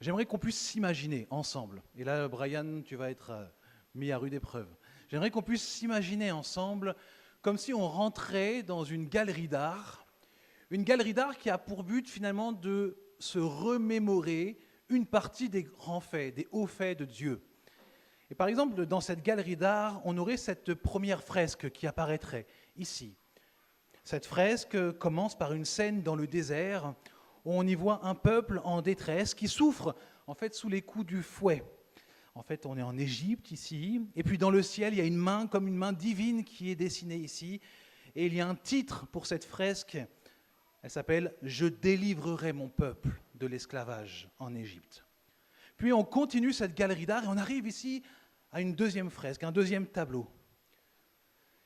J'aimerais qu'on puisse s'imaginer ensemble, et là, Brian, tu vas être mis à rude épreuve. J'aimerais qu'on puisse s'imaginer ensemble comme si on rentrait dans une galerie d'art qui a pour but finalement de se remémorer une partie des grands faits, des hauts faits de Dieu. Et par exemple, dans cette galerie d'art, on aurait cette première fresque qui apparaîtrait ici. Cette fresque commence par une scène dans le désert où on y voit un peuple en détresse qui souffre en fait sous les coups du fouet. En fait, on est en Égypte ici, et puis dans le ciel, il y a une main comme une main divine qui est dessinée ici, et il y a un titre pour cette fresque, elle s'appelle « Je délivrerai mon peuple de l'esclavage en Égypte ». Puis on continue cette galerie d'art et on arrive ici à une deuxième fresque, un deuxième tableau.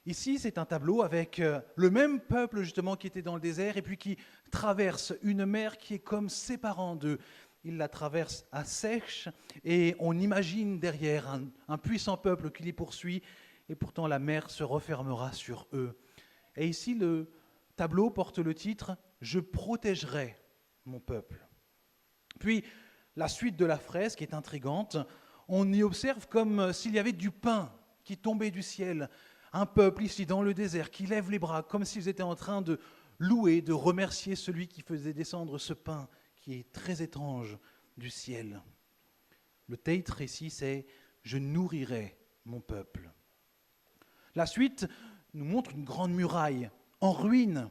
Ici, c'est un tableau avec le même peuple justement qui était dans le désert et puis qui traverse une mer qui est comme séparant d'eux. Il la traverse à sèche et on imagine derrière un puissant peuple qui les poursuit et pourtant la mer se refermera sur eux. Et ici, le tableau porte le titre « Je protégerai mon peuple ». Puis, la suite de la fresque est intrigante. On y observe comme s'il y avait du pain qui tombait du ciel. Un peuple ici dans le désert qui lève les bras comme s'ils étaient en train de louer, de remercier celui qui faisait descendre ce pain qui est très étrange du ciel. Le titre ici, c'est « Je nourrirai mon peuple ». La suite nous montre une grande muraille en ruine,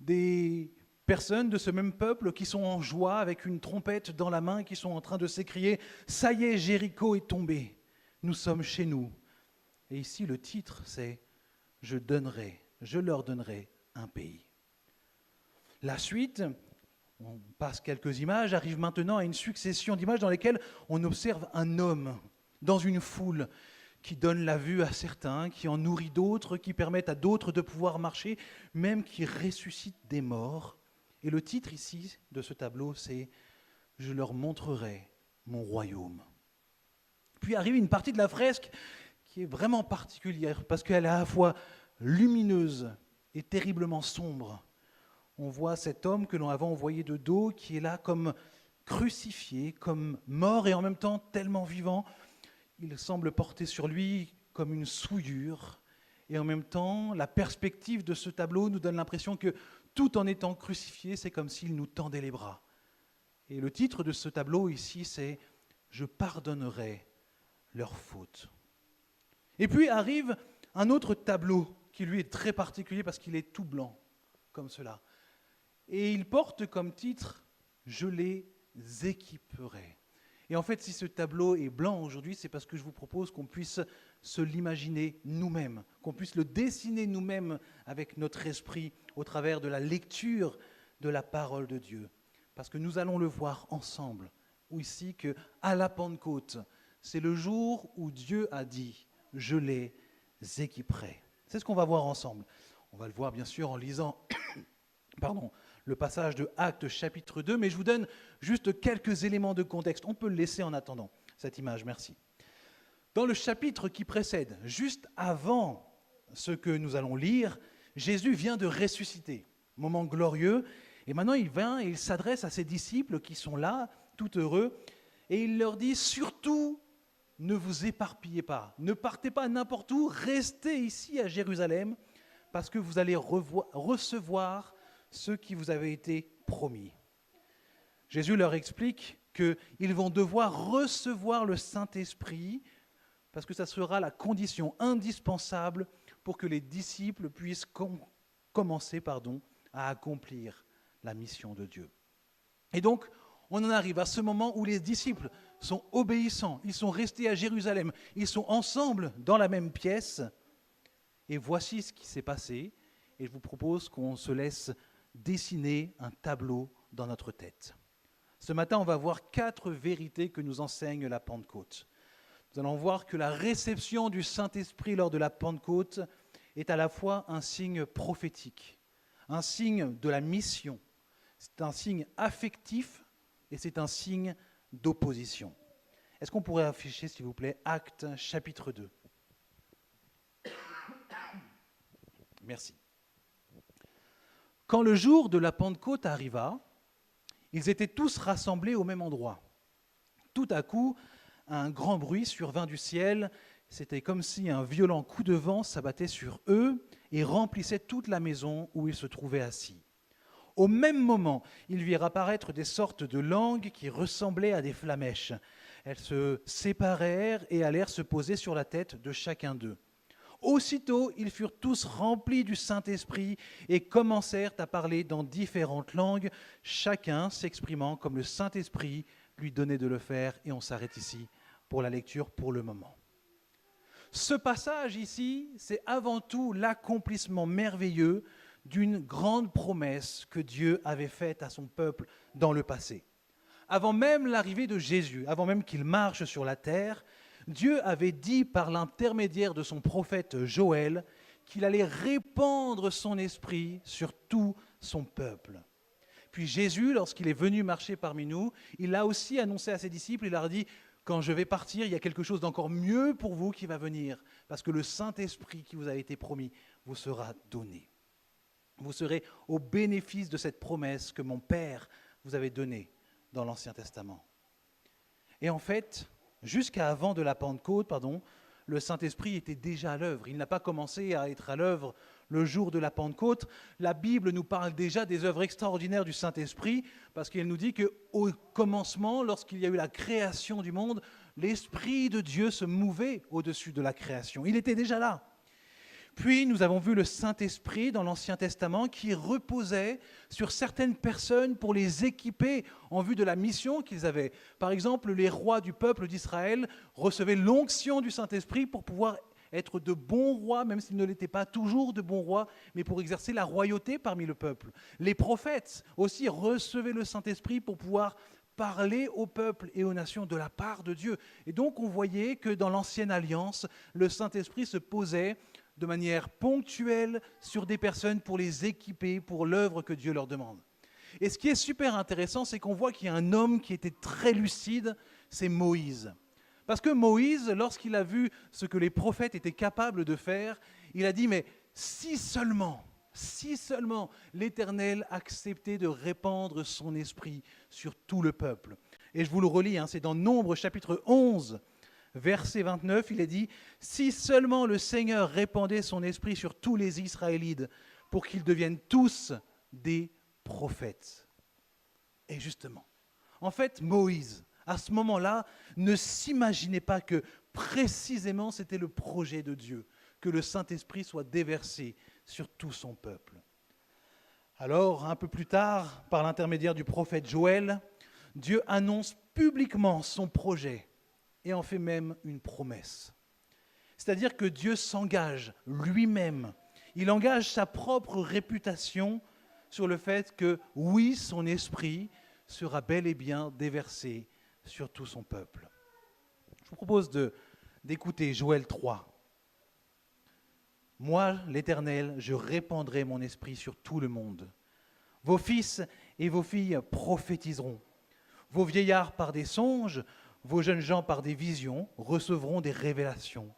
des personnes de ce même peuple qui sont en joie avec une trompette dans la main, qui sont en train de s'écrier « Ça y est, Jéricho est tombé, nous sommes chez nous ». Et ici, le titre, c'est « Je leur donnerai un pays ». La suite, on passe quelques images, arrive maintenant à une succession d'images dans lesquelles on observe un homme dans une foule qui donne la vue à certains, qui en nourrit d'autres, qui permettent à d'autres de pouvoir marcher, même qui ressuscite des morts. Et le titre ici de ce tableau, c'est « Je leur montrerai mon royaume ». Puis arrive une partie de la fresque qui est vraiment particulière parce qu'elle est à la fois lumineuse et terriblement sombre. On voit cet homme que l'on avait envoyé de dos qui est là comme crucifié, comme mort et en même temps tellement vivant. Il semble porter sur lui comme une souillure et en même temps la perspective de ce tableau nous donne l'impression que tout en étant crucifié, c'est comme s'il nous tendait les bras. Et le titre de ce tableau ici, c'est « Je pardonnerai leurs fautes ». Et puis arrive un autre tableau qui lui est très particulier parce qu'il est tout blanc, comme cela. Et il porte comme titre « Je les équiperai ». Et en fait, si ce tableau est blanc aujourd'hui, c'est parce que je vous propose qu'on puisse se l'imaginer nous-mêmes, qu'on puisse le dessiner nous-mêmes avec notre esprit au travers de la lecture de la parole de Dieu. Parce que nous allons le voir ensemble, ou ici qu'à la Pentecôte, c'est le jour où Dieu a dit « Je les équiperai ». C'est ce qu'on va voir ensemble. On va le voir bien sûr en lisant le passage de Actes chapitre 2, mais je vous donne juste quelques éléments de contexte. On peut le laisser en attendant, cette image, merci. Dans le chapitre qui précède, juste avant ce que nous allons lire, Jésus vient de ressusciter, moment glorieux, et maintenant il vient et il s'adresse à ses disciples qui sont là, tout heureux, et il leur dit « Surtout, ne vous éparpillez pas, ne partez pas n'importe où, restez ici à Jérusalem, parce que vous allez recevoir ce qui vous avait été promis. » Jésus leur explique qu'ils vont devoir recevoir le Saint-Esprit parce que ça sera la condition indispensable pour que les disciples puissent commencer à accomplir la mission de Dieu. Et donc, on en arrive à ce moment où les disciples sont obéissants, ils sont restés à Jérusalem, ils sont ensemble dans la même pièce, et voici ce qui s'est passé, et je vous propose qu'on se laisse dessiner un tableau dans notre tête. Ce matin, on va voir 4 vérités que nous enseigne la Pentecôte. Nous allons voir que la réception du Saint-Esprit lors de la Pentecôte est à la fois un signe prophétique, un signe de la mission, c'est un signe affectif et c'est un signe d'opposition. Est-ce qu'on pourrait afficher, s'il vous plaît, Actes chapitre 2 ? Merci. Quand le jour de la Pentecôte arriva, ils étaient tous rassemblés au même endroit. Tout à coup, un grand bruit survint du ciel. C'était comme si un violent coup de vent s'abattait sur eux et remplissait toute la maison où ils se trouvaient assis. Au même moment, ils virent apparaître des sortes de langues qui ressemblaient à des flammèches. Elles se séparèrent et allèrent se poser sur la tête de chacun d'eux. Aussitôt, ils furent tous remplis du Saint-Esprit et commencèrent à parler dans différentes langues, chacun s'exprimant comme le Saint-Esprit lui donnait de le faire. Et on s'arrête ici pour la lecture pour le moment. Ce passage ici, c'est avant tout l'accomplissement merveilleux d'une grande promesse que Dieu avait faite à son peuple dans le passé. Avant même l'arrivée de Jésus, avant même qu'il marche sur la terre, Dieu avait dit par l'intermédiaire de son prophète Joël qu'il allait répandre son esprit sur tout son peuple. Puis Jésus, lorsqu'il est venu marcher parmi nous, il a aussi annoncé à ses disciples, il leur a dit « Quand je vais partir, il y a quelque chose d'encore mieux pour vous qui va venir, parce que le Saint-Esprit qui vous a été promis vous sera donné. Vous serez au bénéfice de cette promesse que mon Père vous avait donnée dans l'Ancien Testament. » Et en fait, jusqu'à avant de la Pentecôte, le Saint-Esprit était déjà à l'œuvre. Il n'a pas commencé à être à l'œuvre le jour de la Pentecôte. La Bible nous parle déjà des œuvres extraordinaires du Saint-Esprit, parce qu'elle nous dit qu'au commencement, lorsqu'il y a eu la création du monde, l'Esprit de Dieu se mouvait au-dessus de la création. Il était déjà là. Puis nous avons vu le Saint-Esprit dans l'Ancien Testament qui reposait sur certaines personnes pour les équiper en vue de la mission qu'ils avaient. Par exemple, les rois du peuple d'Israël recevaient l'onction du Saint-Esprit pour pouvoir être de bons rois, même s'ils ne l'étaient pas toujours de bons rois, mais pour exercer la royauté parmi le peuple. Les prophètes aussi recevaient le Saint-Esprit pour pouvoir parler au peuple et aux nations de la part de Dieu. Et donc on voyait que dans l'Ancienne Alliance, le Saint-Esprit se posait de manière ponctuelle sur des personnes pour les équiper pour l'œuvre que Dieu leur demande. Et ce qui est super intéressant, c'est qu'on voit qu'il y a un homme qui était très lucide, c'est Moïse. Parce que Moïse, lorsqu'il a vu ce que les prophètes étaient capables de faire, il a dit, mais si seulement l'Éternel acceptait de répandre son esprit sur tout le peuple. Et je vous le relis, c'est dans Nombre chapitre 11, verset 29, il est dit « Si seulement le Seigneur répandait son esprit sur tous les Israélites pour qu'ils deviennent tous des prophètes. » Et justement, en fait, Moïse, à ce moment-là, ne s'imaginait pas que précisément c'était le projet de Dieu, que le Saint-Esprit soit déversé sur tout son peuple. Alors, un peu plus tard, par l'intermédiaire du prophète Joël, Dieu annonce publiquement son projet et en fait même une promesse. C'est-à-dire que Dieu s'engage lui-même, il engage sa propre réputation sur le fait que, oui, son esprit sera bel et bien déversé sur tout son peuple. Je vous propose d'écouter Joël 3. « Moi, l'Éternel, je répandrai mon esprit sur tout le monde. Vos fils et vos filles prophétiseront. Vos vieillards par des songes, vos jeunes gens par des visions recevront des révélations.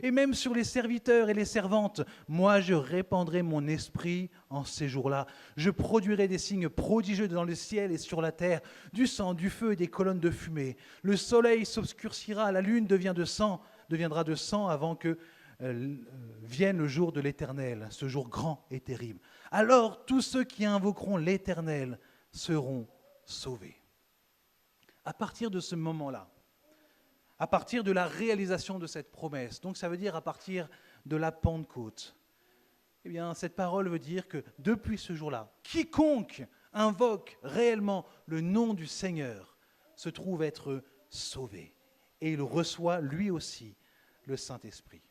Et même sur les serviteurs et les servantes, moi je répandrai mon esprit en ces jours-là. Je produirai des signes prodigieux dans le ciel et sur la terre, du sang, du feu et des colonnes de fumée. Le soleil s'obscurcira, la lune deviendra de sang avant que vienne le jour de l'Éternel, ce jour grand et terrible. Alors tous ceux qui invoqueront l'Éternel seront sauvés. » À partir de ce moment-là, à partir de la réalisation de cette promesse, donc ça veut dire à partir de la Pentecôte, eh bien cette parole veut dire que depuis ce jour-là, quiconque invoque réellement le nom du Seigneur se trouve être sauvé et il reçoit lui aussi le Saint-Esprit.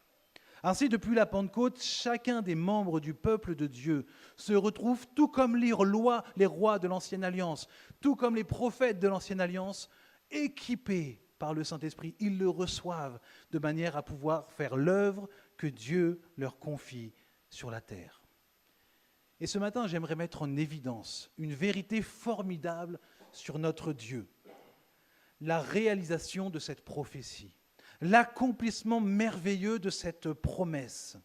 Ainsi, depuis la Pentecôte, chacun des membres du peuple de Dieu se retrouve, tout comme les rois de l'Ancienne Alliance, tout comme les prophètes de l'Ancienne Alliance, équipés par le Saint-Esprit. Ils le reçoivent de manière à pouvoir faire l'œuvre que Dieu leur confie sur la terre. Et ce matin, j'aimerais mettre en évidence une vérité formidable sur notre Dieu. La réalisation de cette prophétie. L'accomplissement merveilleux de cette promesse,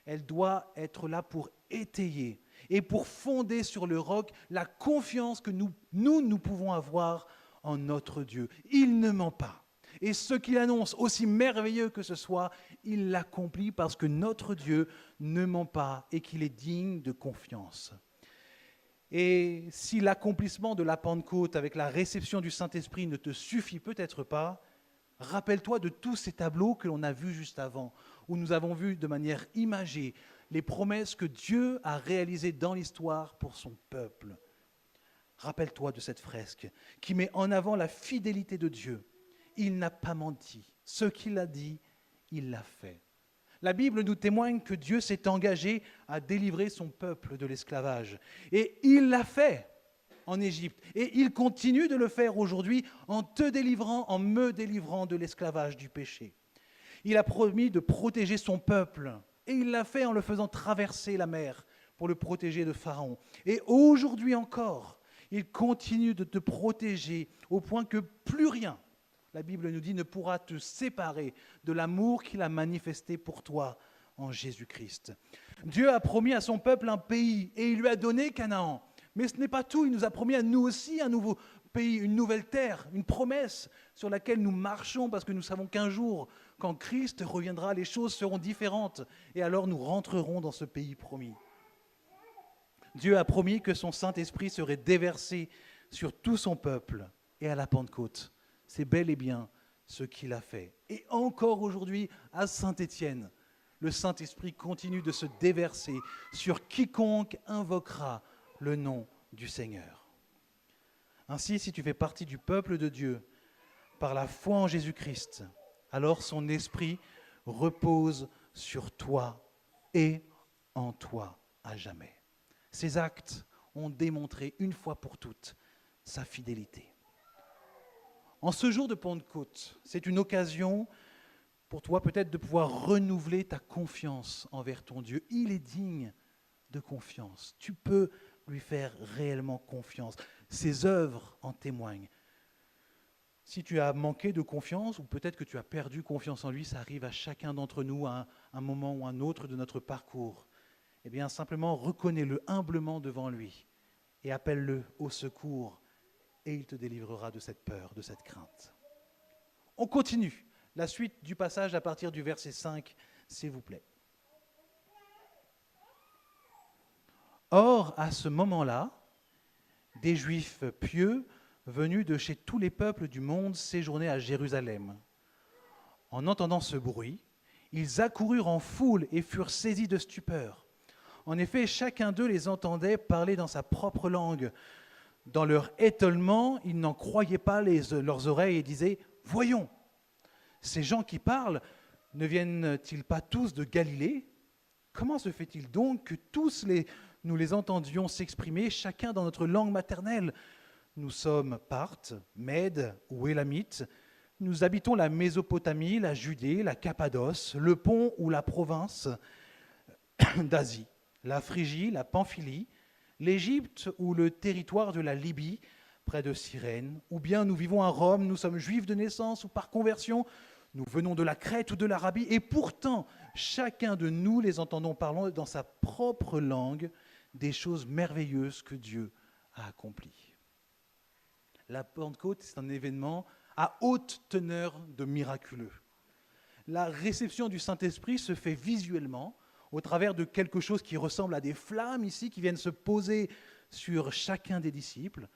elle doit être là pour étayer et pour fonder sur le roc la confiance que nous pouvons avoir en notre Dieu. Il ne ment pas. Et ce qu'il annonce, aussi merveilleux que ce soit, il l'accomplit parce que notre Dieu ne ment pas et qu'il est digne de confiance. Et si l'accomplissement de la Pentecôte avec la réception du Saint-Esprit ne te suffit peut-être pas, rappelle-toi de tous ces tableaux que l'on a vus juste avant, où nous avons vu de manière imagée les promesses que Dieu a réalisées dans l'histoire pour son peuple. Rappelle-toi de cette fresque qui met en avant la fidélité de Dieu. Il n'a pas menti. Ce qu'il a dit, il l'a fait. La Bible nous témoigne que Dieu s'est engagé à délivrer son peuple de l'esclavage. Et il l'a fait en Égypte. Et il continue de le faire aujourd'hui en te délivrant, en me délivrant de l'esclavage du péché. Il a promis de protéger son peuple. Et il l'a fait en le faisant traverser la mer pour le protéger de Pharaon. Et aujourd'hui encore, il continue de te protéger au point que plus rien, la Bible nous dit, ne pourra te séparer de l'amour qu'il a manifesté pour toi en Jésus-Christ. Dieu a promis à son peuple un pays et il lui a donné Canaan. Mais ce n'est pas tout, il nous a promis à nous aussi un nouveau pays, une nouvelle terre, une promesse sur laquelle nous marchons parce que nous savons qu'un jour, quand Christ reviendra, les choses seront différentes et alors nous rentrerons dans ce pays promis. Dieu a promis que son Saint-Esprit serait déversé sur tout son peuple et à la Pentecôte. C'est bel et bien ce qu'il a fait. Et encore aujourd'hui, à Saint-Étienne, le Saint-Esprit continue de se déverser sur quiconque invoquera le nom du Seigneur. Ainsi, si tu fais partie du peuple de Dieu, par la foi en Jésus-Christ, alors son Esprit repose sur toi et en toi à jamais. Ces actes ont démontré une fois pour toutes sa fidélité. En ce jour de Pentecôte, c'est une occasion pour toi peut-être de pouvoir renouveler ta confiance envers ton Dieu. Il est digne de confiance. Tu peux lui faire réellement confiance. Ses œuvres en témoignent. Si tu as manqué de confiance ou peut-être que tu as perdu confiance en lui, ça arrive à chacun d'entre nous à un moment ou un autre de notre parcours. Eh bien, simplement reconnais-le humblement devant lui et appelle-le au secours. Et il te délivrera de cette peur, de cette crainte. On continue la suite du passage à partir du verset 5, s'il vous plaît. Or, à ce moment-là, des Juifs pieux venus de chez tous les peuples du monde séjournaient à Jérusalem. En entendant ce bruit, ils accoururent en foule et furent saisis de stupeur. En effet, chacun d'eux les entendait parler dans sa propre langue. Dans leur étonnement, ils n'en croyaient pas leurs oreilles et disaient « Voyons, ces gens qui parlent, ne viennent-ils pas tous de Galilée? Comment se fait-il donc que tous nous les entendions s'exprimer, chacun dans notre langue maternelle? Nous sommes Parthes, Mèdes ou Élamites. Nous habitons la Mésopotamie, la Judée, la Cappadoce, le Pont ou la province d'Asie, la Phrygie, la Pamphylie, l'Égypte ou le territoire de la Libye, près de Cyrène, ou bien nous vivons à Rome, nous sommes juifs de naissance ou par conversion, nous venons de la Crète ou de l'Arabie, et pourtant, chacun de nous les entendons parlant dans sa propre langue des choses merveilleuses que Dieu a accomplies. La Pentecôte, c'est un événement à haute teneur de miraculeux. La réception du Saint-Esprit se fait visuellement, au travers de quelque chose qui ressemble à des flammes ici, qui viennent se poser sur chacun des disciples.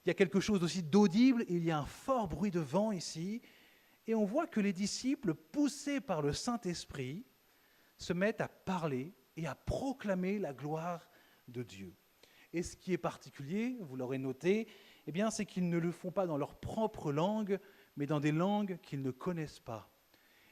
Il y a quelque chose aussi d'audible, il y a un fort bruit de vent ici, et on voit que les disciples, poussés par le Saint-Esprit, se mettent à parler et à proclamer la gloire de Dieu. Et ce qui est particulier, vous l'aurez noté, eh bien, c'est qu'ils ne le font pas dans leur propre langue, mais dans des langues qu'ils ne connaissent pas.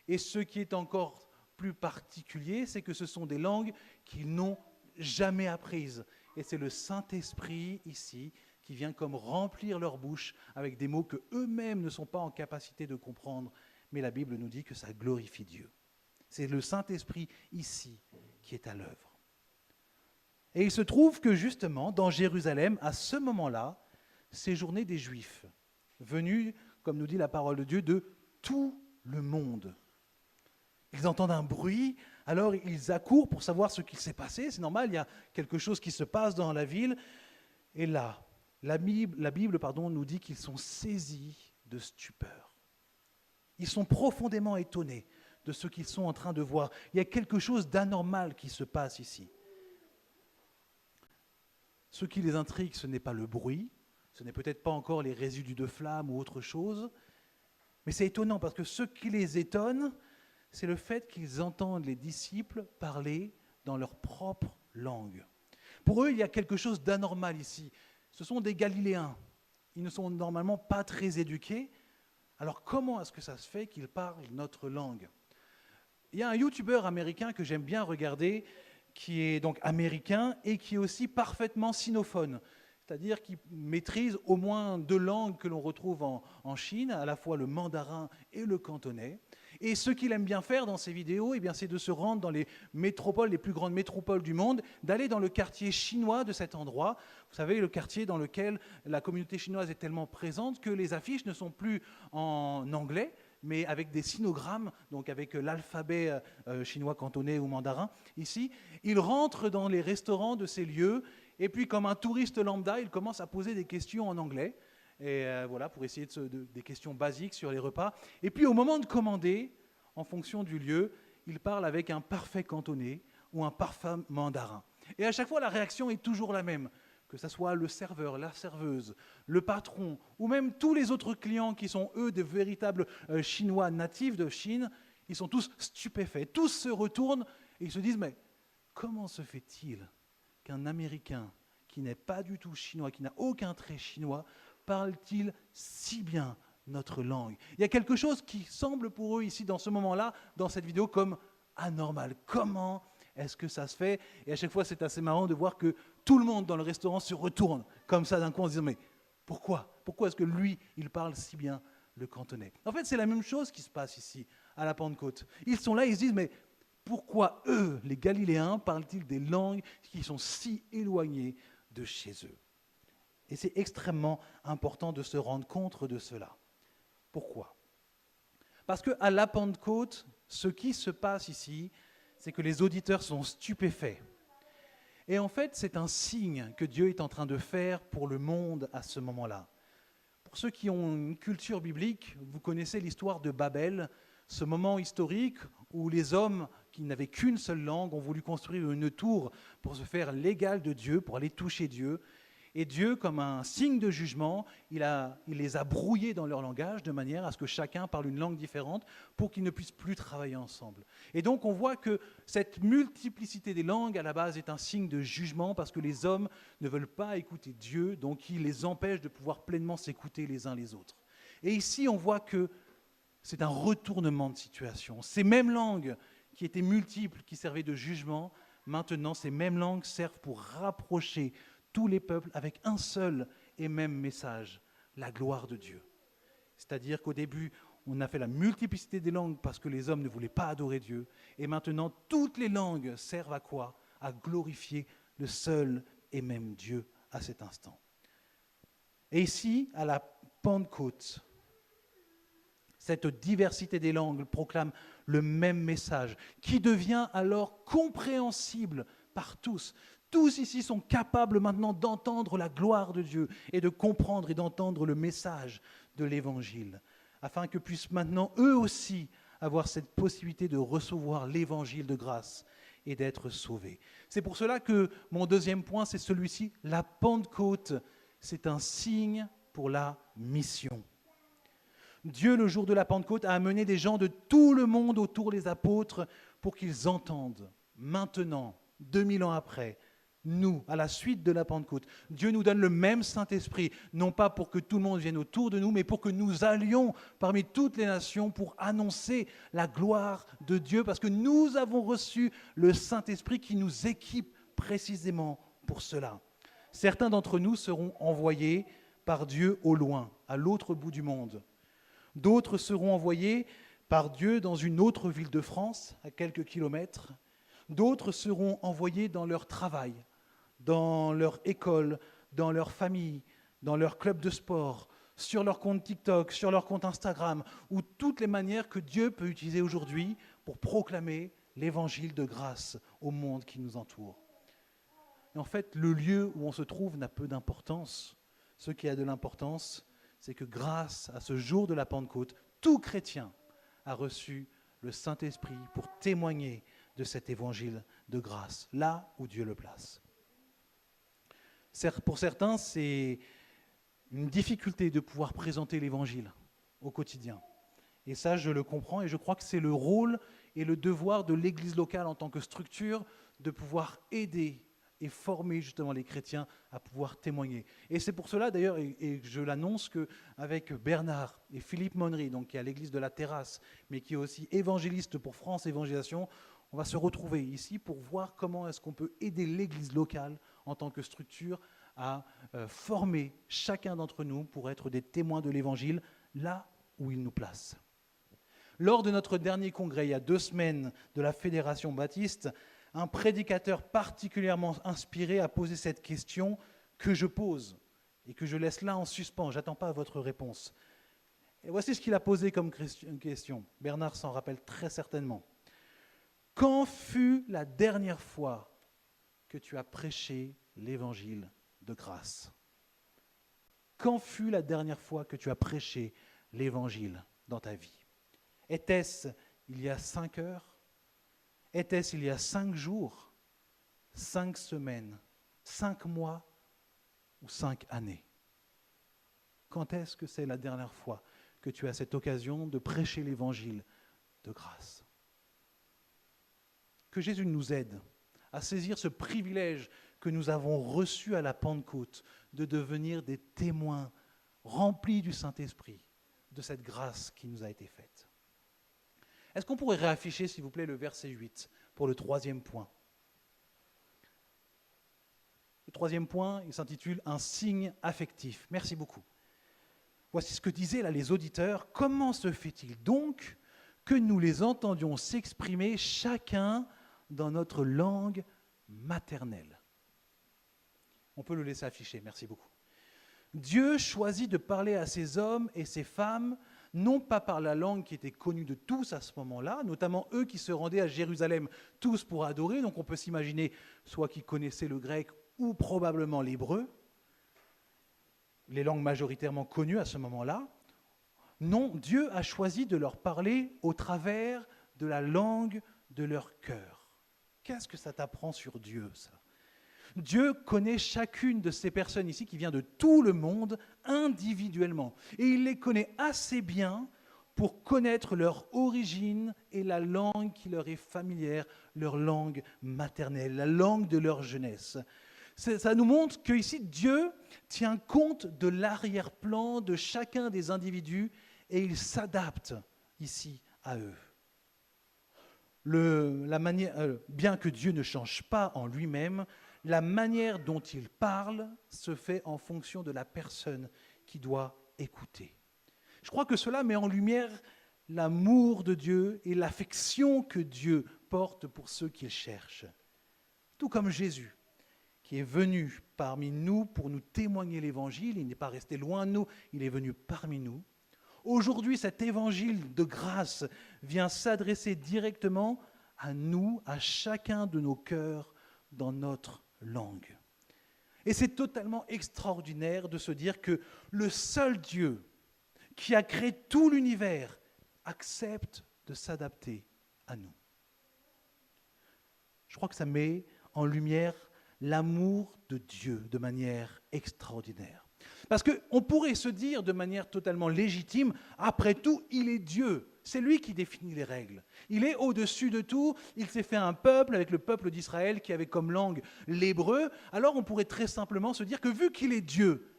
Et ce qui est encore plus particulier, c'est que ce sont des langues qu'ils n'ont jamais apprises. Et c'est le Saint-Esprit ici qui vient comme remplir leur bouche avec des mots que eux-mêmes ne sont pas en capacité de comprendre. Mais la Bible nous dit que ça glorifie Dieu. C'est le Saint-Esprit ici qui est à l'œuvre. Et il se trouve que justement, dans Jérusalem, à ce moment-là, séjournaient des Juifs, venus, comme nous dit la parole de Dieu, de tout le monde. Ils entendent un bruit, alors ils accourent pour savoir ce qu'il s'est passé. C'est normal, il y a quelque chose qui se passe dans la ville. Et là, La Bible, nous dit qu'ils sont saisis de stupeur. Ils sont profondément étonnés de ce qu'ils sont en train de voir. Il y a quelque chose d'anormal qui se passe ici. Ce qui les intrigue, ce n'est pas le bruit, ce n'est peut-être pas encore les résidus de flammes ou autre chose, mais c'est étonnant parce que ce qui les étonne, c'est le fait qu'ils entendent les disciples parler dans leur propre langue. Pour eux, il y a quelque chose d'anormal ici. Ce sont des Galiléens. Ils ne sont normalement pas très éduqués. Alors comment est-ce que ça se fait qu'ils parlent notre langue ? Il y a un youtubeur américain que j'aime bien regarder, qui est donc américain et qui est aussi parfaitement sinophone, c'est-à-dire qu'il maîtrise au moins 2 langues que l'on retrouve en Chine, à la fois le mandarin et le cantonais. Et ce qu'il aime bien faire dans ses vidéos, eh bien, c'est de se rendre dans les métropoles, les plus grandes métropoles du monde, d'aller dans le quartier chinois de cet endroit. Vous savez, le quartier dans lequel la communauté chinoise est tellement présente que les affiches ne sont plus en anglais, mais avec des sinogrammes, donc avec l'alphabet chinois cantonais ou mandarin. Ici, il rentre dans les restaurants de ces lieux, et puis comme un touriste lambda, il commence à poser des questions en anglais, et voilà, pour essayer des questions basiques sur les repas. Et puis au moment de commander, en fonction du lieu, il parle avec un parfait cantonais ou un parfait mandarin. Et à chaque fois, la réaction est toujours la même. Que ce soit le serveur, la serveuse, le patron, ou même tous les autres clients qui sont, eux, de véritables Chinois natifs de Chine, ils sont tous stupéfaits. Tous se retournent et ils se disent, mais comment se fait-il qu'un Américain qui n'est pas du tout chinois, qui n'a aucun trait chinois, parle-t-il si bien notre langue ? Il y a quelque chose qui semble pour eux ici, dans ce moment-là, dans cette vidéo, comme anormal. Comment est-ce que ça se fait ? Et à chaque fois, c'est assez marrant de voir que tout le monde dans le restaurant se retourne comme ça d'un coup en se disant « Mais pourquoi ? Pourquoi est-ce que lui, il parle si bien le cantonais ?» En fait, c'est la même chose qui se passe ici, à la Pentecôte. Ils sont là, ils se disent « Mais pourquoi eux, les Galiléens, parlent-ils des langues qui sont si éloignées de chez eux ?» Et c'est extrêmement important de se rendre compte de cela. Pourquoi ? Parce qu'à la Pentecôte, ce qui se passe ici, c'est que les auditeurs sont stupéfaits. Et en fait, c'est un signe que Dieu est en train de faire pour le monde à ce moment-là. Pour ceux qui ont une culture biblique, vous connaissez l'histoire de Babel, ce moment historique où les hommes qui n'avaient qu'une seule langue ont voulu construire une tour pour se faire l'égal de Dieu, pour aller toucher Dieu. Et Dieu, comme un signe de jugement, il les a brouillés dans leur langage de manière à ce que chacun parle une langue différente pour qu'ils ne puissent plus travailler ensemble. Et donc on voit que cette multiplicité des langues à la base est un signe de jugement parce que les hommes ne veulent pas écouter Dieu, donc il les empêche de pouvoir pleinement s'écouter les uns les autres. Et ici on voit que c'est un retournement de situation. Ces mêmes langues qui étaient multiples, qui servaient de jugement, maintenant ces mêmes langues servent pour rapprocher tous les peuples avec un seul et même message, la gloire de Dieu. C'est-à-dire qu'au début, on a fait la multiplicité des langues parce que les hommes ne voulaient pas adorer Dieu. Et maintenant, toutes les langues servent à quoi ? À glorifier le seul et même Dieu à cet instant. Et ici, à la Pentecôte, cette diversité des langues proclame le même message qui devient alors compréhensible par tous. Tous ici sont capables maintenant d'entendre la gloire de Dieu et de comprendre et d'entendre le message de l'Évangile, afin que puissent maintenant eux aussi avoir cette possibilité de recevoir l'Évangile de grâce et d'être sauvés. C'est pour cela que mon deuxième point, c'est celui-ci, la Pentecôte, c'est un signe pour la mission. Dieu, le jour de la Pentecôte, a amené des gens de tout le monde autour des apôtres pour qu'ils entendent maintenant, 2000 ans après, nous, à la suite de la Pentecôte, Dieu nous donne le même Saint-Esprit, non pas pour que tout le monde vienne autour de nous, mais pour que nous allions parmi toutes les nations pour annoncer la gloire de Dieu, parce que nous avons reçu le Saint-Esprit qui nous équipe précisément pour cela. Certains d'entre nous seront envoyés par Dieu au loin, à l'autre bout du monde. D'autres seront envoyés par Dieu dans une autre ville de France, à quelques kilomètres. D'autres seront envoyés dans leur travail, dans leur école, dans leur famille, dans leur club de sport, sur leur compte TikTok, sur leur compte Instagram, ou toutes les manières que Dieu peut utiliser aujourd'hui pour proclamer l'évangile de grâce au monde qui nous entoure. Et en fait, le lieu où on se trouve n'a peu d'importance. Ce qui a de l'importance, c'est que grâce à ce jour de la Pentecôte, tout chrétien a reçu le Saint-Esprit pour témoigner de cet évangile de grâce, là où Dieu le place. Pour certains, c'est une difficulté de pouvoir présenter l'évangile au quotidien. Et ça, je le comprends et je crois que c'est le rôle et le devoir de l'Église locale en tant que structure de pouvoir aider et former justement les chrétiens à pouvoir témoigner. Et c'est pour cela d'ailleurs, et je l'annonce, qu'avec Bernard et Philippe Monnery, donc qui est à l'Église de la Terrasse, mais qui est aussi évangéliste pour France Évangélisation, on va se retrouver ici pour voir comment est-ce qu'on peut aider l'Église locale en tant que structure à former chacun d'entre nous pour être des témoins de l'Évangile là où il nous place. Lors de notre dernier congrès, il y a 2 semaines, de la Fédération Baptiste, un prédicateur particulièrement inspiré a posé cette question que je pose et que je laisse là en suspens. Je n'attends pas votre réponse. Et voici ce qu'il a posé comme question. Bernard s'en rappelle très certainement. Quand fut la dernière fois que tu as prêché l'évangile de grâce? Quand fut la dernière fois que tu as prêché l'évangile dans ta vie? Était-ce il y a 5 heures? Était-ce il y a 5 jours, 5 semaines, 5 mois ou 5 années? Quand est-ce que c'est la dernière fois que tu as cette occasion de prêcher l'évangile de grâce? Que Jésus nous aide à saisir ce privilège que nous avons reçu à la Pentecôte de devenir des témoins remplis du Saint-Esprit de cette grâce qui nous a été faite. Est-ce qu'on pourrait réafficher, s'il vous plaît, le verset 8 pour le 3e point? Le 3e point, il s'intitule « Un signe affectif ». Merci beaucoup. Voici ce que disaient là les auditeurs. « Comment se fait-il donc que nous les entendions s'exprimer chacun dans notre langue maternelle ?» On peut le laisser afficher, merci beaucoup. Dieu choisit de parler à ces hommes et ces femmes non pas par la langue qui était connue de tous à ce moment-là, notamment eux qui se rendaient à Jérusalem tous pour adorer, donc on peut s'imaginer soit qu'ils connaissaient le grec ou probablement l'hébreu, les langues majoritairement connues à ce moment-là. Non, Dieu a choisi de leur parler au travers de la langue de leur cœur. Qu'est-ce que ça t'apprend sur Dieu, ça? Dieu connaît chacune de ces personnes ici qui vient de tout le monde individuellement. Et il les connaît assez bien pour connaître leur origine et la langue qui leur est familière, leur langue maternelle, la langue de leur jeunesse. Ça nous montre qu'ici, Dieu tient compte de l'arrière-plan de chacun des individus et il s'adapte ici à eux. Bien que Dieu ne change pas en lui-même, la manière dont il parle se fait en fonction de la personne qui doit écouter. Je crois que cela met en lumière l'amour de Dieu et l'affection que Dieu porte pour ceux qu'il cherche. Tout comme Jésus, qui est venu parmi nous pour nous témoigner l'Évangile, il n'est pas resté loin de nous, il est venu parmi nous. Aujourd'hui, cet Évangile de grâce vient s'adresser directement à nous, à chacun de nos cœurs, dans notre langue. Et c'est totalement extraordinaire de se dire que le seul Dieu qui a créé tout l'univers accepte de s'adapter à nous. Je crois que ça met en lumière l'amour de Dieu de manière extraordinaire. Parce qu'on pourrait se dire de manière totalement légitime, après tout, il est Dieu. C'est lui qui définit les règles. Il est au-dessus de tout. Il s'est fait un peuple avec le peuple d'Israël qui avait comme langue l'hébreu. Alors on pourrait très simplement se dire que vu qu'il est Dieu,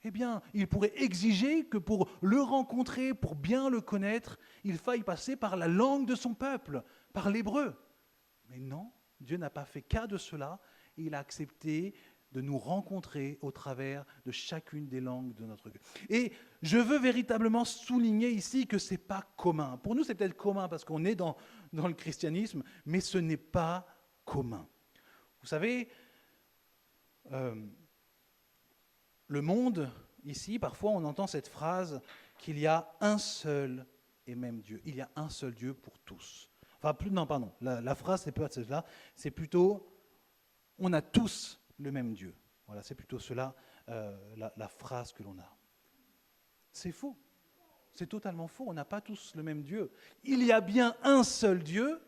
eh bien, il pourrait exiger que pour le rencontrer, pour bien le connaître, il faille passer par la langue de son peuple, par l'hébreu. Mais non, Dieu n'a pas fait cas de cela. Et il a accepté de nous rencontrer au travers de chacune des langues de notre cœur. Et je veux véritablement souligner ici que ce n'est pas commun. Pour nous, c'est peut-être commun parce qu'on est dans le christianisme, mais ce n'est pas commun. Vous savez, le monde, ici, parfois on entend cette phrase qu'il y a un seul et même Dieu. Il y a un seul Dieu pour tous. Enfin, la phrase, c'est pas celle-là, c'est plutôt on a tous le même Dieu. Voilà, c'est plutôt cela la phrase que l'on a. C'est faux. C'est totalement faux. On n'a pas tous le même Dieu. Il y a bien un seul Dieu,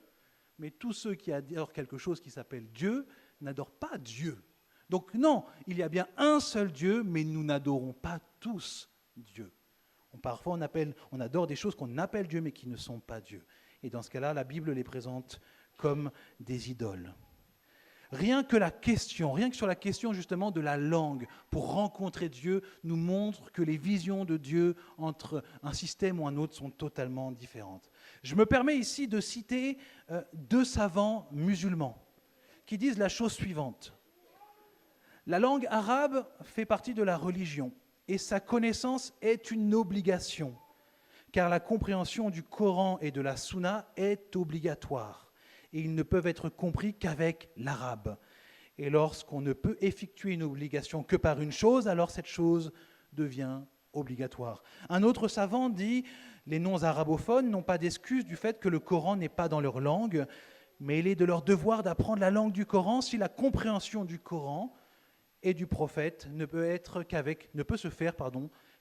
mais tous ceux qui adorent quelque chose qui s'appelle Dieu n'adorent pas Dieu. Donc non, il y a bien un seul Dieu, mais nous n'adorons pas tous Dieu. Parfois on adore des choses qu'on appelle Dieu, mais qui ne sont pas Dieu. Et dans ce cas-là, la Bible les présente comme des idoles. Rien que sur la question justement de la langue, pour rencontrer Dieu, nous montre que les visions de Dieu entre un système ou un autre sont totalement différentes. Je me permets ici de citer 2 savants musulmans qui disent la chose suivante. La langue arabe fait partie de la religion et sa connaissance est une obligation, car la compréhension du Coran et de la Sunna est obligatoire. Et ils ne peuvent être compris qu'avec l'arabe. Et lorsqu'on ne peut effectuer une obligation que par une chose, alors cette chose devient obligatoire. Un autre savant dit « Les non-arabophones n'ont pas d'excuse du fait que le Coran n'est pas dans leur langue, mais il est de leur devoir d'apprendre la langue du Coran si la compréhension du Coran et du prophète ne peut se faire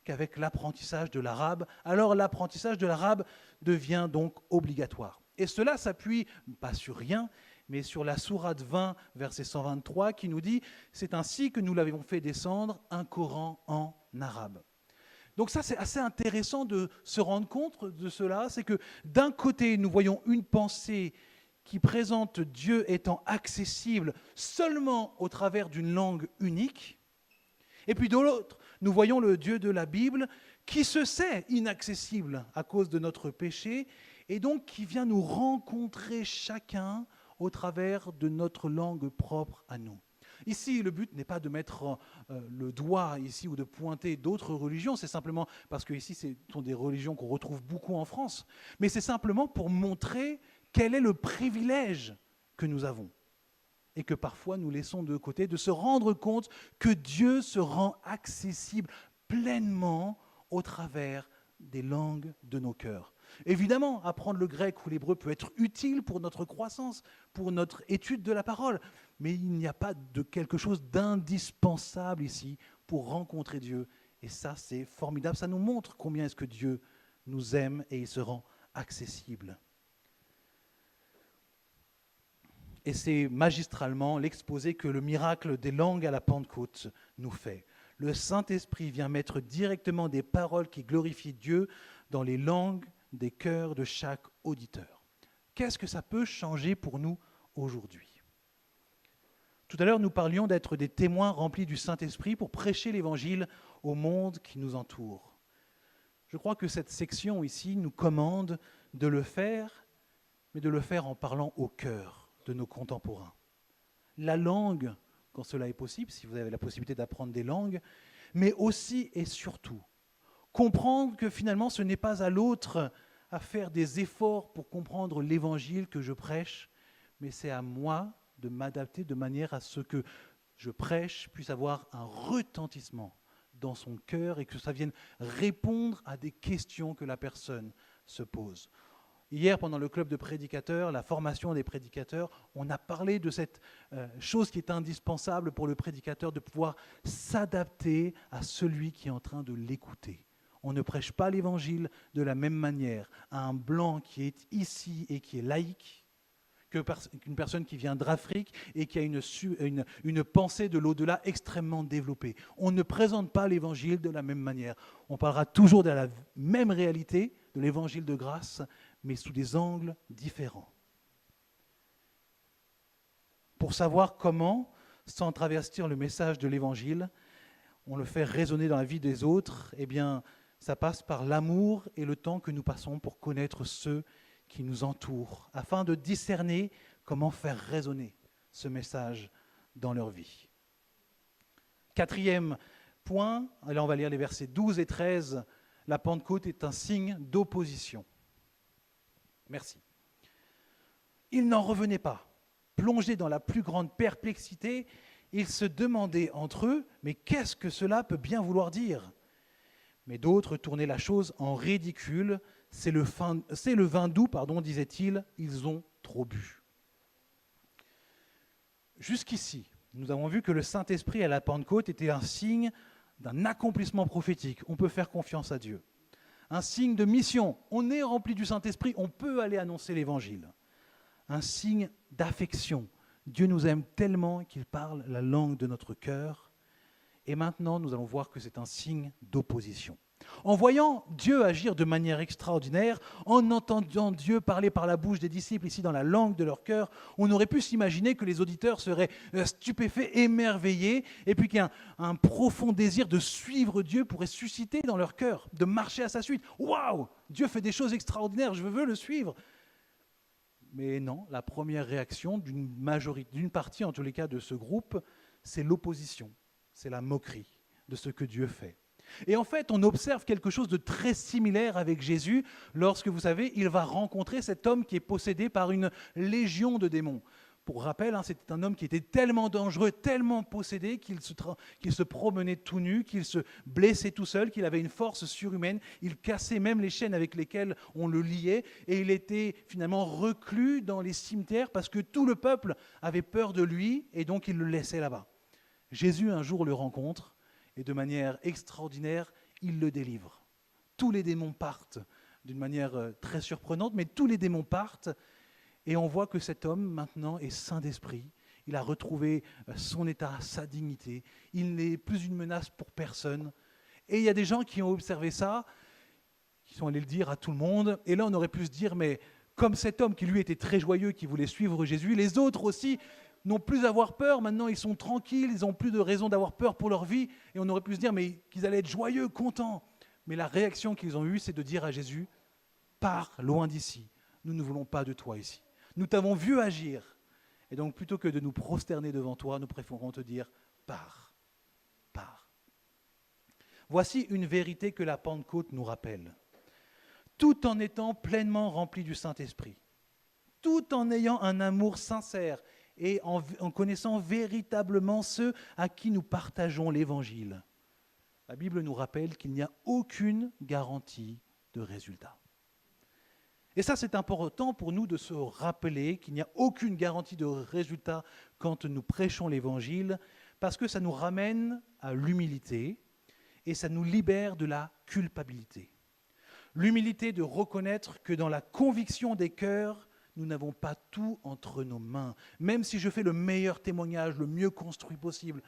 qu'avec l'apprentissage de l'arabe. Alors l'apprentissage de l'arabe devient donc obligatoire. » Et cela s'appuie, pas sur rien, mais sur la sourate 20, verset 123, qui nous dit « C'est ainsi que nous l'avons fait descendre, un Coran en arabe ». Donc ça, c'est assez intéressant de se rendre compte de cela, c'est que d'un côté, nous voyons une pensée qui présente Dieu étant accessible seulement au travers d'une langue unique, et puis de l'autre, nous voyons le Dieu de la Bible qui se sait inaccessible à cause de notre péché, et donc qui vient nous rencontrer chacun au travers de notre langue propre à nous. Ici, le but n'est pas de mettre le doigt ici ou de pointer d'autres religions, c'est simplement parce que ici, ce sont des religions qu'on retrouve beaucoup en France, mais c'est simplement pour montrer quel est le privilège que nous avons et que parfois nous laissons de côté, de se rendre compte que Dieu se rend accessible pleinement au travers des langues de nos cœurs. Évidemment, apprendre le grec ou l'hébreu peut être utile pour notre croissance, pour notre étude de la parole, mais il n'y a pas de quelque chose d'indispensable ici pour rencontrer Dieu. Et ça, c'est formidable. Ça nous montre combien est-ce que Dieu nous aime et il se rend accessible. Et c'est magistralement l'exposé que le miracle des langues à la Pentecôte nous fait. Le Saint-Esprit vient mettre directement des paroles qui glorifient Dieu dans les langues des cœurs de chaque auditeur. Qu'est-ce que ça peut changer pour nous aujourd'hui ? Tout à l'heure, nous parlions d'être des témoins remplis du Saint-Esprit pour prêcher l'Évangile au monde qui nous entoure. Je crois que cette section ici nous commande de le faire, mais de le faire en parlant au cœur de nos contemporains. La langue, quand cela est possible, si vous avez la possibilité d'apprendre des langues, mais aussi et surtout comprendre que finalement ce n'est pas à l'autre à faire des efforts pour comprendre l'évangile que je prêche, mais c'est à moi de m'adapter de manière à ce que je prêche puisse avoir un retentissement dans son cœur et que ça vienne répondre à des questions que la personne se pose. Hier, pendant le club de prédicateurs, la formation des prédicateurs, on a parlé de cette chose qui est indispensable pour le prédicateur, de pouvoir s'adapter à celui qui est en train de l'écouter. On ne prêche pas l'évangile de la même manière à un blanc qui est ici et qui est laïque qu'une personne qui vient d'Afrique et qui a une pensée de l'au-delà extrêmement développée. On ne présente pas l'évangile de la même manière. On parlera toujours de la même réalité, de l'évangile de grâce, mais sous des angles différents. Pour savoir comment, sans travestir le message de l'évangile, on le fait résonner dans la vie des autres, eh bien, ça passe par l'amour et le temps que nous passons pour connaître ceux qui nous entourent, afin de discerner comment faire résonner ce message dans leur vie. 4e point, là on va lire les versets 12 et 13, la Pentecôte est un signe d'opposition. Merci. Ils n'en revenaient pas. Plongés dans la plus grande perplexité, ils se demandaient entre eux, mais qu'est-ce que cela peut bien vouloir dire ? Mais d'autres tournaient la chose en ridicule. C'est le vin doux, disaient-ils, ils ont trop bu. Jusqu'ici, nous avons vu que le Saint-Esprit à la Pentecôte était un signe d'un accomplissement prophétique, on peut faire confiance à Dieu. Un signe de mission, on est rempli du Saint-Esprit, on peut aller annoncer l'Évangile. Un signe d'affection, Dieu nous aime tellement qu'il parle la langue de notre cœur. Et maintenant, nous allons voir que c'est un signe d'opposition. En voyant Dieu agir de manière extraordinaire, en entendant Dieu parler par la bouche des disciples ici dans la langue de leur cœur, on aurait pu s'imaginer que les auditeurs seraient stupéfaits, émerveillés, et puis qu'un profond désir de suivre Dieu pourrait susciter dans leur cœur, de marcher à sa suite. Waouh! Dieu fait des choses extraordinaires, je veux le suivre. Mais non, la première réaction d'une majorité, d'une partie en tous les cas de ce groupe, c'est l'opposition, c'est la moquerie de ce que Dieu fait. Et en fait, on observe quelque chose de très similaire avec Jésus lorsque, vous savez, il va rencontrer cet homme qui est possédé par une légion de démons. Pour rappel, c'était un homme qui était tellement dangereux, tellement possédé qu'il se promenait tout nu, qu'il se blessait tout seul, qu'il avait une force surhumaine. Il cassait même les chaînes avec lesquelles on le liait et il était finalement reclus dans les cimetières parce que tout le peuple avait peur de lui et donc il le laissait là-bas. Jésus un jour le rencontre et de manière extraordinaire, il le délivre. Tous les démons partent d'une manière très surprenante, mais tous les démons partent et on voit que cet homme maintenant est saint d'esprit. Il a retrouvé son état, sa dignité. Il n'est plus une menace pour personne. Et il y a des gens qui ont observé ça, qui sont allés le dire à tout le monde. Et là, on aurait pu se dire, mais comme cet homme qui lui était très joyeux, qui voulait suivre Jésus, les autres aussi n'ont plus à avoir peur, maintenant ils sont tranquilles, ils n'ont plus de raison d'avoir peur pour leur vie, et on aurait pu se dire mais qu'ils allaient être joyeux, contents. Mais la réaction qu'ils ont eue, c'est de dire à Jésus, pars loin d'ici, nous ne voulons pas de toi ici. Nous t'avons vu agir, et donc plutôt que de nous prosterner devant toi, nous préférons te dire, pars, pars. Voici une vérité que la Pentecôte nous rappelle. Tout en étant pleinement rempli du Saint-Esprit, tout en ayant un amour sincère, et en connaissant véritablement ceux à qui nous partageons l'Évangile. La Bible nous rappelle qu'il n'y a aucune garantie de résultat. Et ça, c'est important pour nous de se rappeler qu'il n'y a aucune garantie de résultat quand nous prêchons l'Évangile, parce que ça nous ramène à l'humilité et ça nous libère de la culpabilité. L'humilité de reconnaître que dans la conviction des cœurs, nous n'avons pas tout entre nos mains. Même si je fais le meilleur témoignage, le mieux construit possible,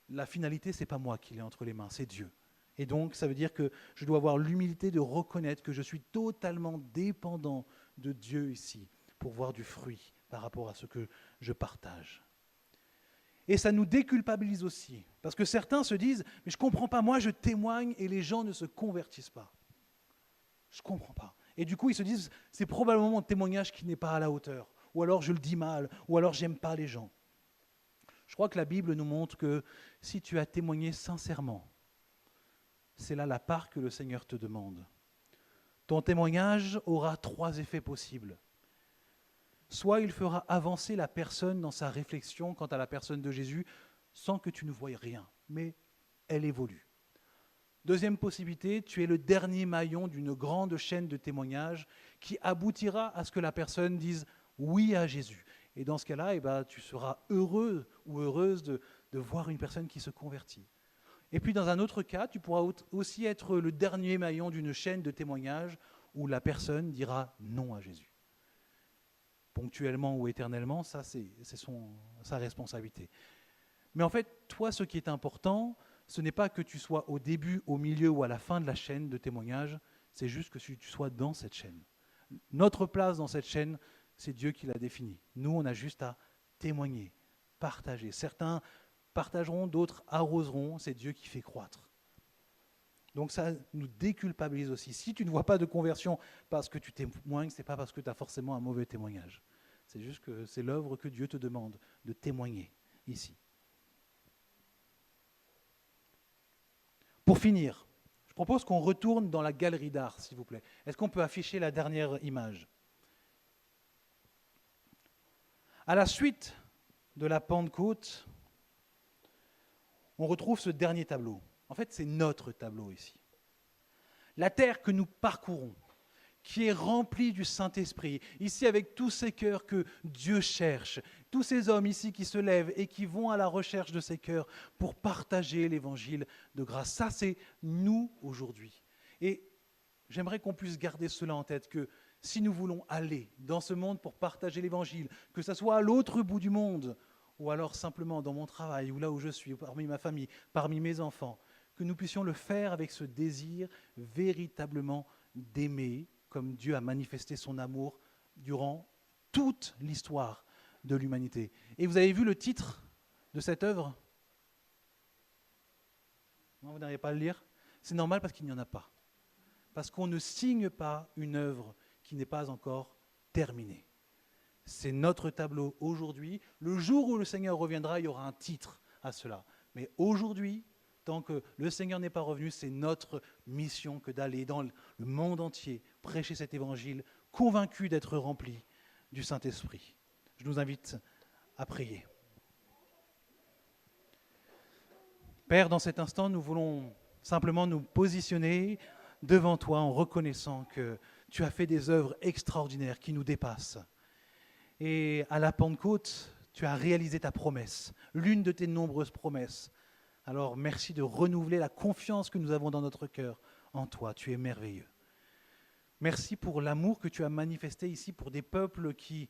la finalité, ce n'est pas moi qui l'ai entre les mains, c'est Dieu. Et donc, ça veut dire que je dois avoir l'humilité de reconnaître que je suis totalement dépendant de Dieu ici pour voir du fruit par rapport à ce que je partage. Et ça nous déculpabilise aussi, parce que certains se disent « mais je ne comprends pas, moi je témoigne et les gens ne se convertissent pas. Je ne comprends pas. » Et du coup, ils se disent, c'est probablement mon témoignage qui n'est pas à la hauteur, ou alors je le dis mal, ou alors j'aime pas les gens. Je crois que la Bible nous montre que si tu as témoigné sincèrement, c'est là la part que le Seigneur te demande. Ton témoignage aura 3 effets possibles. Soit il fera avancer la personne dans sa réflexion quant à la personne de Jésus, sans que tu ne voies rien, mais elle évolue. Deuxième possibilité, tu es le dernier maillon d'une grande chaîne de témoignages qui aboutira à ce que la personne dise oui à Jésus. Et dans ce cas-là, tu seras heureux ou heureuse de voir une personne qui se convertit. Et puis dans un autre cas, tu pourras aussi être le dernier maillon d'une chaîne de témoignages où la personne dira non à Jésus. Ponctuellement ou éternellement, ça c'est sa responsabilité. Mais en fait, toi, ce qui est important, ce n'est pas que tu sois au début, au milieu ou à la fin de la chaîne de témoignage, c'est juste que tu sois dans cette chaîne. Notre place dans cette chaîne, c'est Dieu qui l'a définie. Nous, on a juste à témoigner, partager. Certains partageront, d'autres arroseront, c'est Dieu qui fait croître. Donc ça nous déculpabilise aussi. Si tu ne vois pas de conversion parce que tu témoignes, ce n'est pas parce que tu as forcément un mauvais témoignage. C'est juste que c'est l'œuvre que Dieu te demande de témoigner ici. Pour finir, je propose qu'on retourne dans la galerie d'art, s'il vous plaît. Est-ce qu'on peut afficher la dernière image ? À la suite de la Pentecôte, on retrouve ce dernier tableau. En fait, c'est notre tableau ici. La terre que nous parcourons, qui est remplie du Saint-Esprit, ici avec tous ces cœurs que Dieu cherche, tous ces hommes ici qui se lèvent et qui vont à la recherche de ces cœurs pour partager l'évangile de grâce. Ça, c'est nous aujourd'hui. Et j'aimerais qu'on puisse garder cela en tête, que si nous voulons aller dans ce monde pour partager l'évangile, que ce soit à l'autre bout du monde, ou alors simplement dans mon travail, ou là où je suis, ou parmi ma famille, parmi mes enfants, que nous puissions le faire avec ce désir véritablement d'aimer, comme Dieu a manifesté son amour durant toute l'histoire de l'humanité. Et vous avez vu le titre de cette œuvre? Non, vous n'arrivez pas à le lire? C'est normal parce qu'il n'y en a pas. Parce qu'on ne signe pas une œuvre qui n'est pas encore terminée. C'est notre tableau aujourd'hui. Le jour où le Seigneur reviendra, il y aura un titre à cela. Mais aujourd'hui, tant que le Seigneur n'est pas revenu, c'est notre mission que d'aller dans le monde entier, prêcher cet évangile, convaincu d'être rempli du Saint-Esprit. Je nous invite à prier. Père, dans cet instant, nous voulons simplement nous positionner devant toi en reconnaissant que tu as fait des œuvres extraordinaires qui nous dépassent. Et à la Pentecôte, tu as réalisé ta promesse, l'une de tes nombreuses promesses. Alors merci de renouveler la confiance que nous avons dans notre cœur en toi. Tu es merveilleux. Merci pour l'amour que tu as manifesté ici pour des peuples qui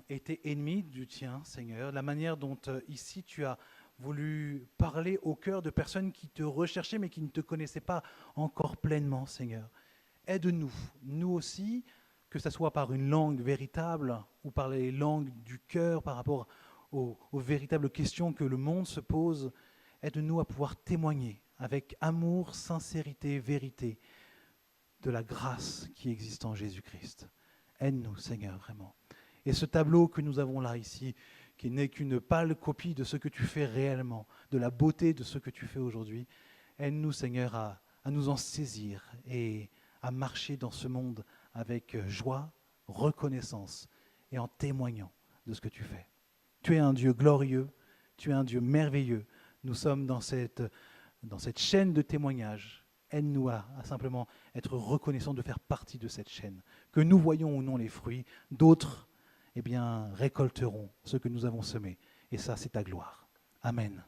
étaient ennemis du tien, Seigneur. La manière dont ici tu as voulu parler au cœur de personnes qui te recherchaient mais qui ne te connaissaient pas encore pleinement, Seigneur. Aide-nous, nous aussi, que ce soit par une langue véritable ou par les langues du cœur par rapport aux véritables questions que le monde se pose. Aide-nous à pouvoir témoigner avec amour, sincérité, vérité de la grâce qui existe en Jésus-Christ. Aide-nous, Seigneur, vraiment. Et ce tableau que nous avons là ici, qui n'est qu'une pâle copie de ce que tu fais réellement, de la beauté de ce que tu fais aujourd'hui, aide-nous, Seigneur, à nous en saisir et à marcher dans ce monde avec joie, reconnaissance et en témoignant de ce que tu fais. Tu es un Dieu glorieux, tu es un Dieu merveilleux. Nous sommes dans cette chaîne de témoignages. Aide-nous à simplement être reconnaissants de faire partie de cette chaîne. Que nous voyons ou non les fruits, d'autres récolteront ce que nous avons semé. Et ça, c'est ta gloire. Amen.